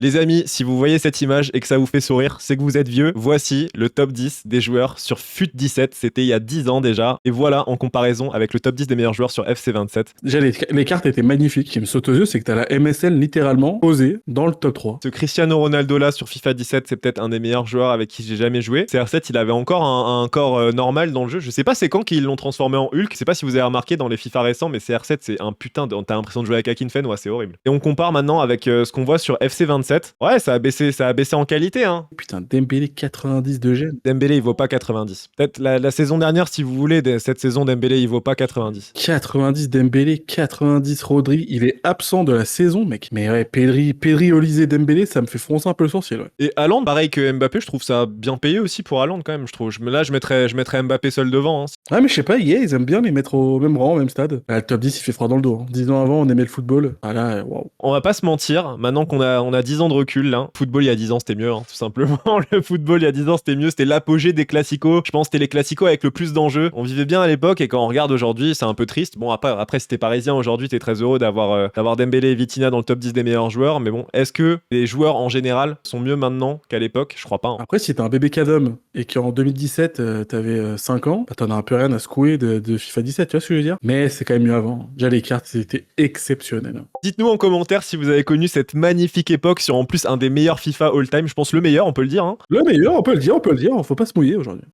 Les amis, si vous voyez cette image et que ça vous fait sourire, c'est que vous êtes vieux. Voici le top 10 des joueurs sur FUT 17. C'était il y a 10 ans déjà. Et voilà en comparaison avec le top 10 des meilleurs joueurs sur FC 27. Déjà, les cartes étaient magnifiques. Ce qui me saute aux yeux, c'est que t'as la MSL littéralement posée dans le top 3. Ce Cristiano Ronaldo là sur FIFA 17, c'est peut-être un des meilleurs joueurs avec qui j'ai jamais joué. CR7, il avait encore un corps normal dans le jeu. Je sais pas c'est quand qu'ils l'ont transformé en Hulk. Je sais pas si vous avez remarqué dans les FIFA récents, mais CR7 c'est un putain de... T'as l'impression de jouer avec Akinfen, ouais, c'est horrible. Et on compare maintenant avec ce qu'on voit sur FC 27. Ouais, ça a baissé en qualité, hein. Putain, Dembélé 90 de gêne. Dembélé, il vaut pas 90. Peut-être la saison dernière, si vous voulez, cette saison, Dembélé, il vaut pas 90. 90 Dembélé, 90 Rodri. Il est absent de la saison, mec. Mais ouais, Pedri, Olysée, Dembélé, ça me fait froncer un peu le sourcil, ouais. Et Haaland, pareil que Mbappé, je trouve ça bien payé aussi pour Haaland quand même, je trouve. Là, je mettrais Mbappé seul devant, hein. Ah, mais je sais pas, ils aiment bien les mettre au même rang, au même stade. Ah, le top 10, il fait froid dans le dos. 10 ans avant, on aimait le football. Ah là, waouh. On va pas se mentir, maintenant qu'on a 10 ans de recul, là, football il y a 10 ans c'était mieux, hein, tout simplement. Le football il y a 10 ans c'était mieux, c'était l'apogée des classicos. Je pense que c'était les classicos avec le plus d'enjeux. On vivait bien à l'époque et quand on regarde aujourd'hui, c'est un peu triste. Bon, après si t'es parisien aujourd'hui, t'es très heureux d'avoir Dembélé et Vitinha dans le top 10 des meilleurs joueurs, mais bon, est-ce que les joueurs en général sont mieux maintenant qu'à l'époque? Je crois pas, hein. Après, si t'es un bébé cadom et qu'en 2017, t'avais 5 ans, bah, t'en as un peu rien à secouer de FIFA 17, tu vois ce que je veux dire? Mais c'est quand même mieux avant. Déjà, les cartes, c'était exceptionnel. Dites-nous en commentaire si vous avez connu cette magnifique époque sur en plus un des meilleurs FIFA all-time, je pense le meilleur, on peut le dire, hein. Le meilleur, on peut le dire, faut pas se mouiller aujourd'hui.